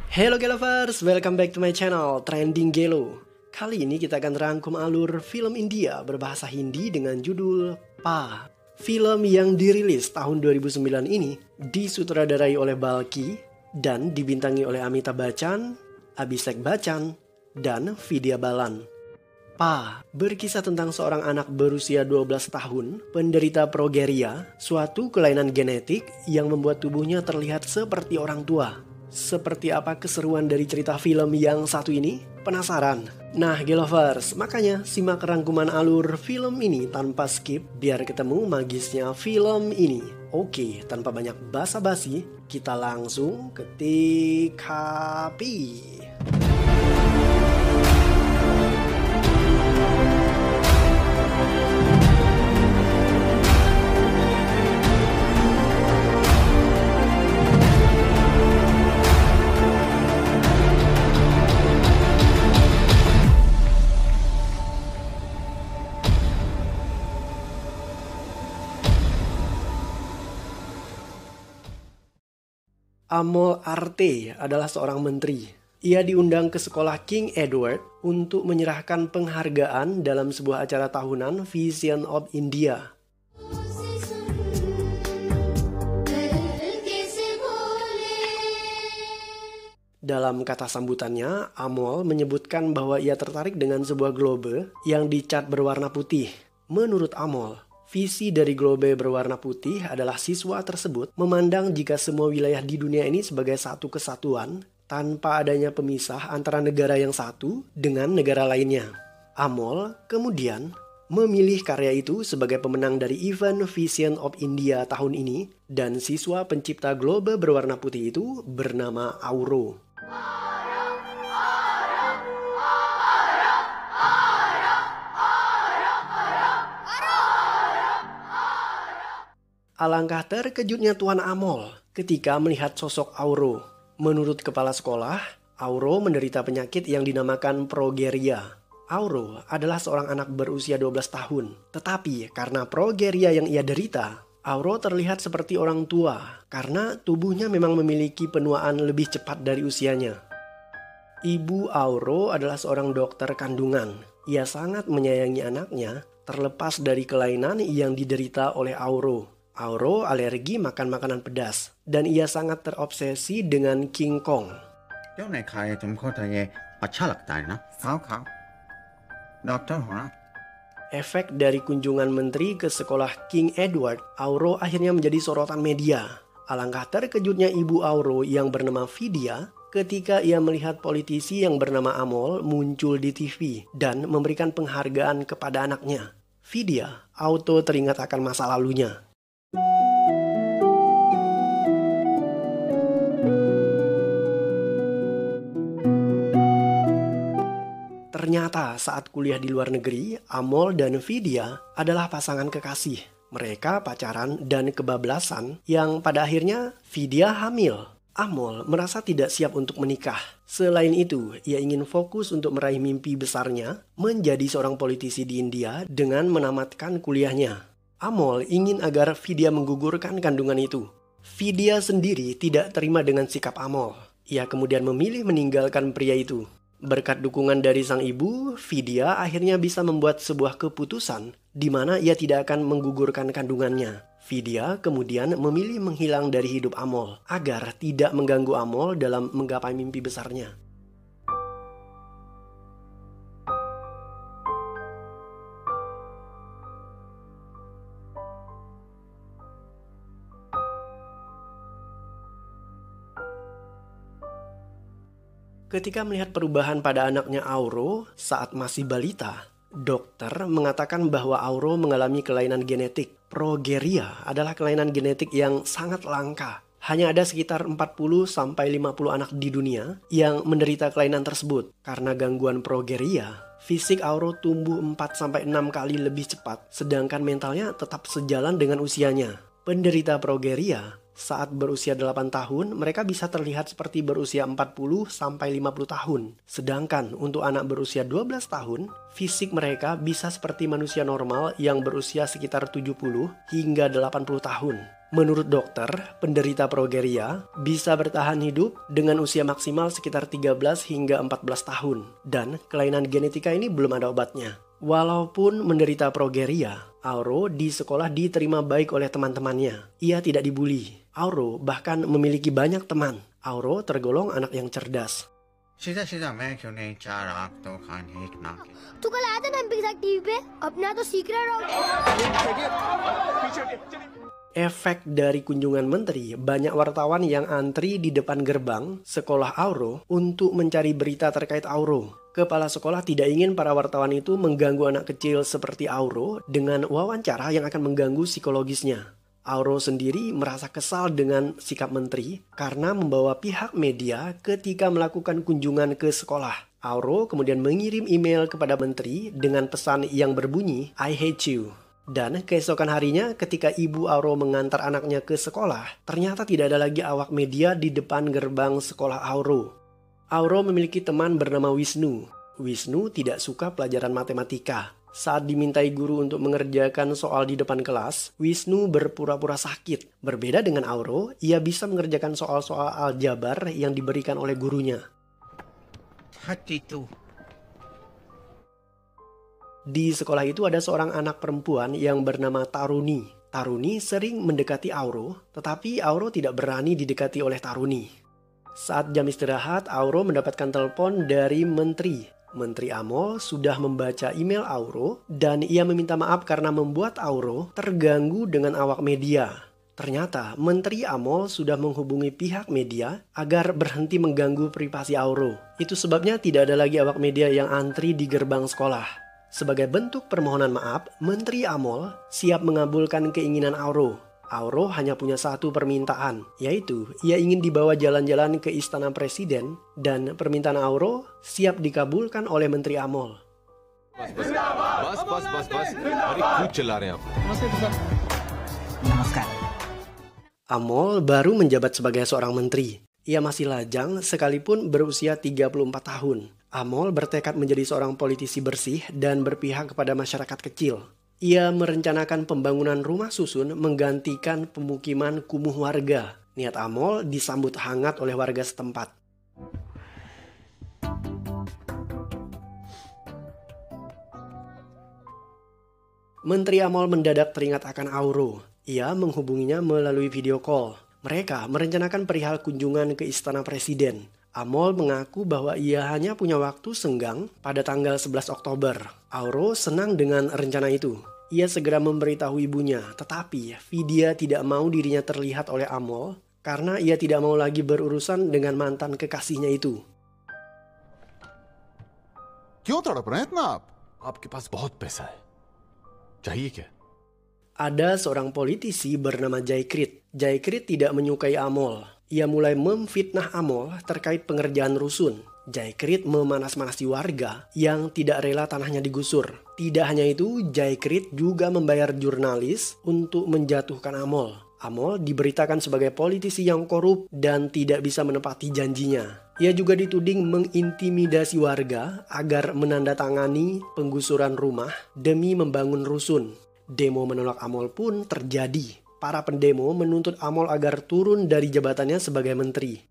Hello Galovers, welcome back to my channel Trending Gelo. Kali ini kita akan rangkum alur film India berbahasa Hindi dengan judul Pa. Film yang dirilis tahun 2009 ini disutradarai oleh Balki dan dibintangi oleh Amitabh Bachchan, Abhishek Bachchan, dan Vidya Balan. Pa berkisah tentang seorang anak berusia 12 tahun penderita progeria, suatu kelainan genetik yang membuat tubuhnya terlihat seperti orang tua. Seperti apa keseruan dari cerita film yang satu ini? Penasaran? Nah Galovers, makanya simak rangkuman alur film ini tanpa skip biar ketemu magisnya film ini. Oke, tanpa banyak basa-basi, kita langsung ketik happy. Amol Arte adalah seorang menteri. Ia diundang ke sekolah King Edward untuk menyerahkan penghargaan dalam sebuah acara tahunan Vision of India. Dalam kata sambutannya, Amol menyebutkan bahwa ia tertarik dengan sebuah globe yang dicat berwarna putih. Menurut Amol, visi dari globe berwarna putih adalah siswa tersebut memandang jika semua wilayah di dunia ini sebagai satu kesatuan tanpa adanya pemisah antara negara yang satu dengan negara lainnya. Amol kemudian memilih karya itu sebagai pemenang dari event Vision of India tahun ini dan siswa pencipta globe berwarna putih itu bernama Auro. Alangkah terkejutnya Tuan Amol ketika melihat sosok Auro. Menurut kepala sekolah, Auro menderita penyakit yang dinamakan progeria. Auro adalah seorang anak berusia 12 tahun. Tetapi karena progeria yang ia derita, Auro terlihat seperti orang tua karena tubuhnya memang memiliki penuaan lebih cepat dari usianya. Ibu Auro adalah seorang dokter kandungan. Ia sangat menyayangi anaknya terlepas dari kelainan yang diderita oleh Auro. Auro alergi makan makanan pedas dan ia sangat terobsesi dengan King Kong. Efek dari kunjungan menteri ke sekolah King Edward, Auro akhirnya menjadi sorotan media. Alangkah terkejutnya ibu Auro yang bernama Vidya ketika ia melihat politisi yang bernama Amol muncul di TV dan memberikan penghargaan kepada anaknya. Vidya auto teringat akan masa lalunya. Ternyata saat kuliah di luar negeri, Amol dan Vidya adalah pasangan kekasih. Mereka pacaran dan kebablasan yang pada akhirnya Vidya hamil. Amol merasa tidak siap untuk menikah. Selain itu, ia ingin fokus untuk meraih mimpi besarnya menjadi seorang politisi di India dengan menamatkan kuliahnya. Amol ingin agar Vidya menggugurkan kandungan itu. Vidya sendiri tidak terima dengan sikap Amol. Ia kemudian memilih meninggalkan pria itu. Berkat dukungan dari sang ibu, Vidya akhirnya bisa membuat sebuah keputusan di mana ia tidak akan menggugurkan kandungannya. Vidya kemudian memilih menghilang dari hidup Amol agar tidak mengganggu Amol dalam menggapai mimpi besarnya. Ketika melihat perubahan pada anaknya Auro saat masih balita, dokter mengatakan bahwa Auro mengalami kelainan genetik. Progeria adalah kelainan genetik yang sangat langka. Hanya ada sekitar 40-50 anak di dunia yang menderita kelainan tersebut. Karena gangguan progeria, fisik Auro tumbuh 4-6 kali lebih cepat, sedangkan mentalnya tetap sejalan dengan usianya. Penderita progeria Saat berusia 8 tahun, mereka bisa terlihat seperti berusia 40 sampai 50 tahun. Sedangkan untuk anak berusia 12 tahun, fisik mereka bisa seperti manusia normal yang berusia sekitar 70 hingga 80 tahun. Menurut dokter, penderita progeria bisa bertahan hidup dengan usia maksimal sekitar 13 hingga 14 tahun. Dan kelainan genetika ini belum ada obatnya. Walaupun menderita progeria, Auro di sekolah diterima baik oleh teman-temannya. Ia tidak dibully. Auro bahkan memiliki banyak teman. Auro tergolong anak yang cerdas. सीधा मैं क्यों नहीं चार आँख तो खाने एक नाक है। तू कल आया था ना एमपी के साथ टीवी पे अपना तो सीक्रेट हो। Efek dari kunjungan menteri, banyak wartawan yang antri di depan gerbang sekolah Auro untuk mencari berita terkait Auro. Kepala sekolah tidak ingin para wartawan itu mengganggu anak kecil seperti Auro dengan wawancara yang akan mengganggu psikologisnya. Auro sendiri merasa kesal dengan sikap menteri karena membawa pihak media ketika melakukan kunjungan ke sekolah. Auro kemudian mengirim email kepada menteri dengan pesan yang berbunyi, "I hate you." Dan keesokan harinya ketika ibu Auro mengantar anaknya ke sekolah, ternyata tidak ada lagi awak media di depan gerbang sekolah Auro. Auro memiliki teman bernama Wisnu. Wisnu tidak suka pelajaran matematika. Saat dimintai guru untuk mengerjakan soal di depan kelas, Wisnu berpura-pura sakit. Berbeda dengan Auro, ia bisa mengerjakan soal-soal aljabar yang diberikan oleh gurunya. 32. Di sekolah itu ada seorang anak perempuan yang bernama Taruni. Taruni sering mendekati Auro, tetapi Auro tidak berani didekati oleh Taruni. Saat jam istirahat, Auro mendapatkan telepon dari menteri. Menteri Amol sudah membaca email Auro dan ia meminta maaf karena membuat Auro terganggu dengan awak media. Ternyata Menteri Amol sudah menghubungi pihak media agar berhenti mengganggu privasi Auro. Itu sebabnya tidak ada lagi awak media yang antri di gerbang sekolah. Sebagai bentuk permohonan maaf, Menteri Amol siap mengabulkan keinginan Auro. Auro hanya punya satu permintaan, yaitu ia ingin dibawa jalan-jalan ke istana presiden dan permintaan Auro siap dikabulkan oleh Menteri Amol. Amol baru menjabat sebagai seorang menteri. Ia masih lajang sekalipun berusia 34 tahun. Amol bertekad menjadi seorang politisi bersih dan berpihak kepada masyarakat kecil. Ia merencanakan pembangunan rumah susun menggantikan pemukiman kumuh warga. Niat Amol disambut hangat oleh warga setempat. Menteri Amol mendadak teringat akan Auro. Ia menghubunginya melalui video call. Mereka merencanakan perihal kunjungan ke istana presiden. Amol mengaku bahwa ia hanya punya waktu senggang pada tanggal 11 Oktober. Auro senang dengan rencana itu. Ia segera memberitahu ibunya, tetapi Vidya tidak mau dirinya terlihat oleh Amol karena ia tidak mau lagi berurusan dengan mantan kekasihnya itu. क्यों तड़प रहे हैं इतना आप? आपके पास बहुत पैसा है, चाहिए क्या? Ada seorang politisi bernama Jaikrit. Jaikrit tidak menyukai Amol. Ia mulai memfitnah Amol terkait pengerjaan rusun. Jaikrit memanas-manasi warga yang tidak rela tanahnya digusur. Tidak hanya itu, Jaikrit juga membayar jurnalis untuk menjatuhkan Amol. Amol diberitakan sebagai politisi yang korup dan tidak bisa menepati janjinya. Ia juga dituding mengintimidasi warga agar menandatangani penggusuran rumah demi membangun rusun. Demo menolak Amol pun terjadi. Para pendemo menuntut Amol agar turun dari jabatannya sebagai menteri.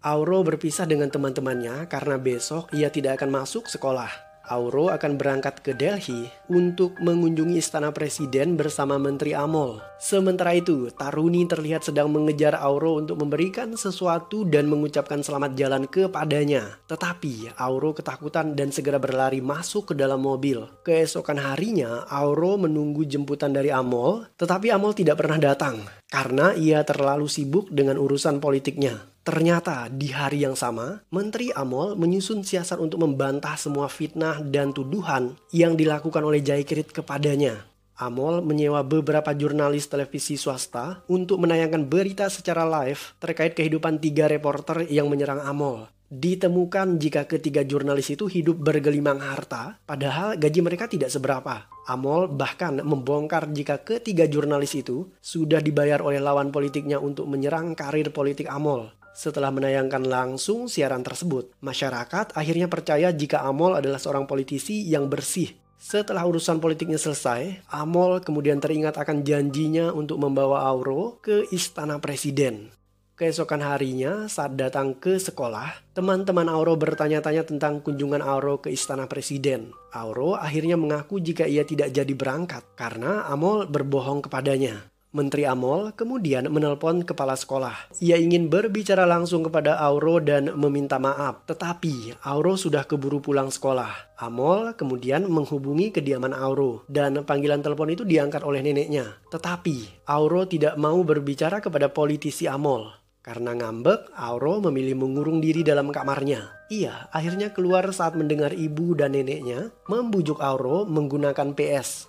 Auro berpisah dengan teman-temannya karena besok ia tidak akan masuk sekolah. Auro akan berangkat ke Delhi untuk mengunjungi istana presiden bersama Menteri Amol. Sementara itu, Taruni terlihat sedang mengejar Auro untuk memberikan sesuatu dan mengucapkan selamat jalan kepadanya. Tetapi Auro ketakutan dan segera berlari masuk ke dalam mobil. Keesokan harinya, Auro menunggu jemputan dari Amol, tetapi Amol tidak pernah datang karena ia terlalu sibuk dengan urusan politiknya. Ternyata di hari yang sama, Menteri Amol menyusun siasat untuk membantah semua fitnah dan tuduhan yang dilakukan oleh Jaikrit kepadanya. Amol menyewa beberapa jurnalis televisi swasta untuk menayangkan berita secara live terkait kehidupan 3 reporter yang menyerang Amol. Ditemukan jika ketiga jurnalis itu hidup bergelimang harta, padahal gaji mereka tidak seberapa. Amol bahkan membongkar jika ketiga jurnalis itu sudah dibayar oleh lawan politiknya untuk menyerang karir politik Amol. Setelah menayangkan langsung siaran tersebut, masyarakat akhirnya percaya jika Amol adalah seorang politisi yang bersih. Setelah urusan politiknya selesai, Amol kemudian teringat akan janjinya untuk membawa Auro ke istana presiden. Keesokan harinya saat datang ke sekolah, teman-teman Auro bertanya-tanya tentang kunjungan Auro ke istana presiden. Auro akhirnya mengaku jika ia tidak jadi berangkat karena Amol berbohong kepadanya. Menteri Amol kemudian menelpon kepala sekolah. Ia ingin berbicara langsung kepada Auro dan meminta maaf, tetapi Auro sudah keburu pulang sekolah. Amol kemudian menghubungi kediaman Auro dan panggilan telepon itu diangkat oleh neneknya. Tetapi Auro tidak mau berbicara kepada politisi Amol. Karena ngambek, Auro memilih mengurung diri dalam kamarnya. Ia akhirnya keluar saat mendengar ibu dan neneknya membujuk Auro menggunakan PS.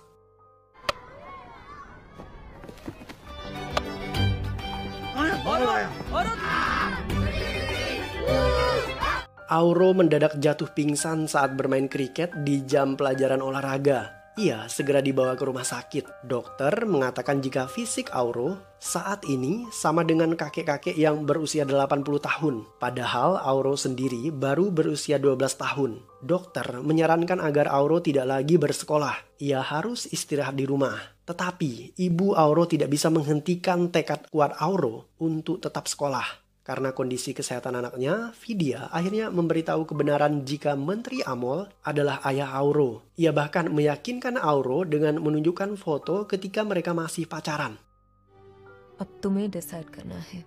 Auro mendadak jatuh pingsan saat bermain kriket di jam pelajaran olahraga. Ia segera dibawa ke rumah sakit. Dokter mengatakan jika fisik Auro saat ini sama dengan kakek-kakek yang berusia 80 tahun. Padahal Auro sendiri baru berusia 12 tahun. Dokter menyarankan agar Auro tidak lagi bersekolah. Ia harus istirahat di rumah. Tetapi ibu Auro tidak bisa menghentikan tekad kuat Auro untuk tetap sekolah. Karena kondisi kesehatan anaknya, Vidya akhirnya memberitahu kebenaran jika Menteri Amol adalah ayah Auro. Ia bahkan meyakinkan Auro dengan menunjukkan foto ketika mereka masih pacaran. अब तुम्हें डिसाइड करना है।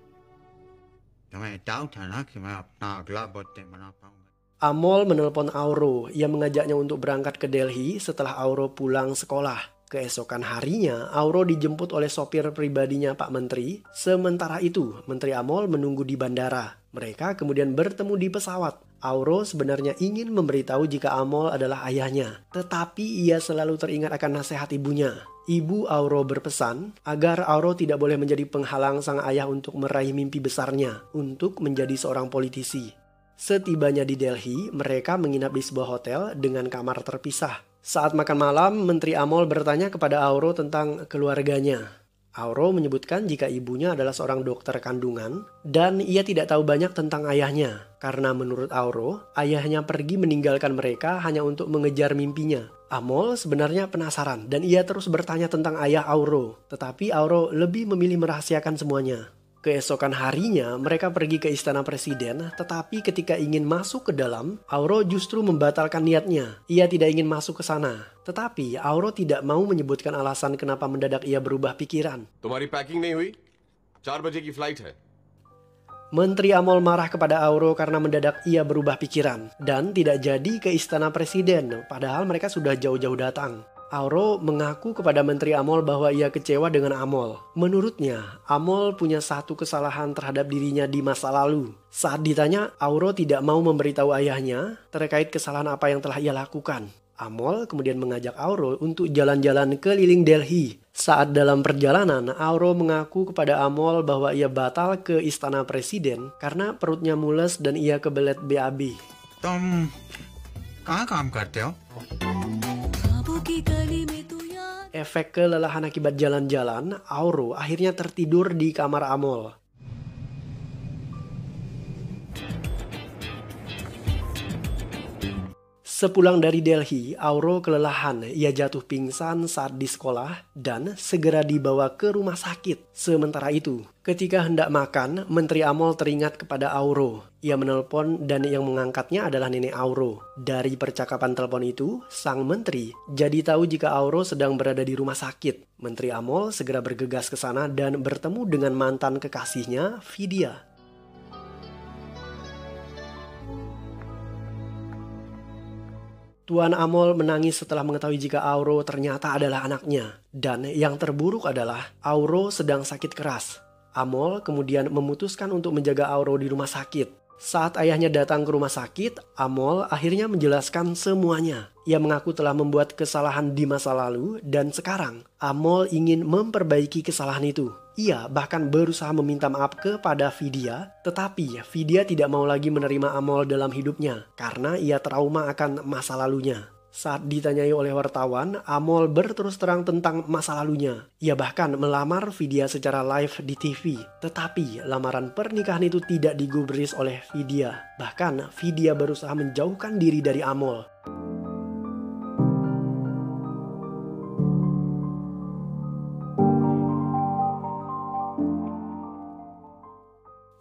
तुम्हें डाउट है ना कि मैं अपना अगला बर्थडे मना पाऊंगा? Amol menelpon Auro. Ia mengajaknya untuk berangkat ke Delhi setelah Auro pulang sekolah. Keesokan harinya, Auro dijemput oleh sopir pribadinya Pak Menteri. Sementara itu, Menteri Amol menunggu di bandara. Mereka kemudian bertemu di pesawat. Auro sebenarnya ingin memberitahu jika Amol adalah ayahnya. Tetapi ia selalu teringat akan nasihat ibunya. Ibu Auro berpesan agar Auro tidak boleh menjadi penghalang sang ayah untuk meraih mimpi besarnya, untuk menjadi seorang politisi. Setibanya di Delhi, mereka menginap di sebuah hotel dengan kamar terpisah. Saat makan malam, Menteri Amol bertanya kepada Auro tentang keluarganya. Auro menyebutkan jika ibunya adalah seorang dokter kandungan dan ia tidak tahu banyak tentang ayahnya. Karena menurut Auro, ayahnya pergi meninggalkan mereka hanya untuk mengejar mimpinya. Amol sebenarnya penasaran dan ia terus bertanya tentang ayah Auro. Tetapi Auro lebih memilih merahasiakan semuanya. Keesokan harinya mereka pergi ke istana presiden, tetapi ketika ingin masuk ke dalam, Auro justru membatalkan niatnya. Ia tidak ingin masuk ke sana. Tetapi Auro tidak mau menyebutkan alasan kenapa mendadak ia berubah pikiran. तुम्हारी पैकिंग नहीं हुई? 4 बजे की फ्लाइट है। Menteri Amol marah kepada Auro karena mendadak ia berubah pikiran dan tidak jadi ke istana presiden, padahal mereka sudah jauh-jauh datang. Auro mengaku kepada Menteri Amol bahwa ia kecewa dengan Amol. Menurutnya, Amol punya satu kesalahan terhadap dirinya di masa lalu. Saat ditanya, Auro tidak mau memberitahu ayahnya terkait kesalahan apa yang telah ia lakukan. Amol kemudian mengajak Auro untuk jalan-jalan keliling Delhi. Saat dalam perjalanan, Auro mengaku kepada Amol bahwa ia batal ke istana presiden karena perutnya mules dan ia kebelet BAB. तुम कहाँ काम करते हो? Efek kelelahan akibat jalan-jalan, Auro akhirnya tertidur di kamar Amol. Sepulang dari Delhi, Auro kelelahan. Ia jatuh pingsan saat di sekolah dan segera dibawa ke rumah sakit. Sementara itu, ketika hendak makan, Menteri Amol teringat kepada Auro. Ia menelpon dan yang mengangkatnya adalah nenek Auro. Dari percakapan telepon itu, sang menteri jadi tahu jika Auro sedang berada di rumah sakit. Menteri Amol segera bergegas ke sana dan bertemu dengan mantan kekasihnya, Vidya. Tuan Amol menangis setelah mengetahui jika Auro ternyata adalah anaknya. Dan yang terburuk adalah Auro sedang sakit keras. Amol kemudian memutuskan untuk menjaga Auro di rumah sakit. Saat ayahnya datang ke rumah sakit, Amol akhirnya menjelaskan semuanya. Ia mengaku telah membuat kesalahan di masa lalu dan sekarang Amol ingin memperbaiki kesalahan itu. Ia bahkan berusaha meminta maaf kepada Vidya, tetapi Vidya tidak mau lagi menerima Amol dalam hidupnya karena ia trauma akan masa lalunya. Saat ditanyai oleh wartawan, Amol berterus terang tentang masa lalunya. Ia bahkan melamar Vidya secara live di TV. Tetapi lamaran pernikahan itu tidak digubris oleh Vidya. Bahkan Vidya berusaha menjauhkan diri dari Amol.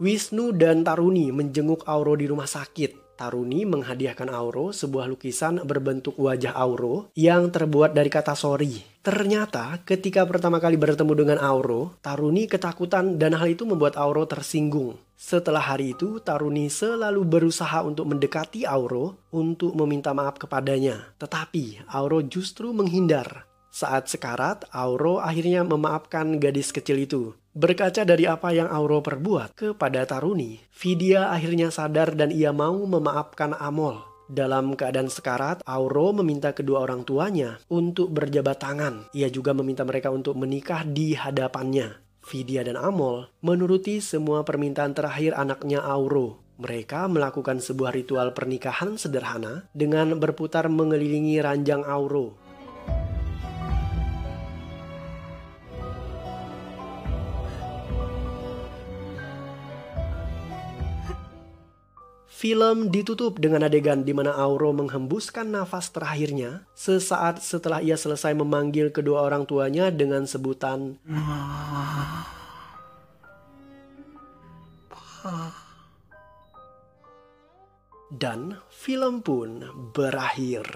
Wisnu dan Taruni menjenguk Auro di rumah sakit. Taruni menghadiahkan Auro sebuah lukisan berbentuk wajah Auro yang terbuat dari kata sorry. Ternyata ketika pertama kali bertemu dengan Auro, Taruni ketakutan dan hal itu membuat Auro tersinggung. Setelah hari itu, Taruni selalu berusaha untuk mendekati Auro untuk meminta maaf kepadanya. Tetapi Auro justru menghindar. Saat sekarat, Auro akhirnya memaafkan gadis kecil itu. Berkaca dari apa yang Auro perbuat kepada Taruni, Vidya akhirnya sadar dan ia mau memaafkan Amol. Dalam keadaan sekarat, Auro meminta kedua orang tuanya untuk berjabat tangan. Ia juga meminta mereka untuk menikah di hadapannya. Vidya dan Amol menuruti semua permintaan terakhir anaknya Auro. Mereka melakukan sebuah ritual pernikahan sederhana dengan berputar mengelilingi ranjang Auro. Film ditutup dengan adegan di mana Auro menghembuskan nafas terakhirnya sesaat setelah ia selesai memanggil kedua orang tuanya dengan sebutan dan film pun berakhir.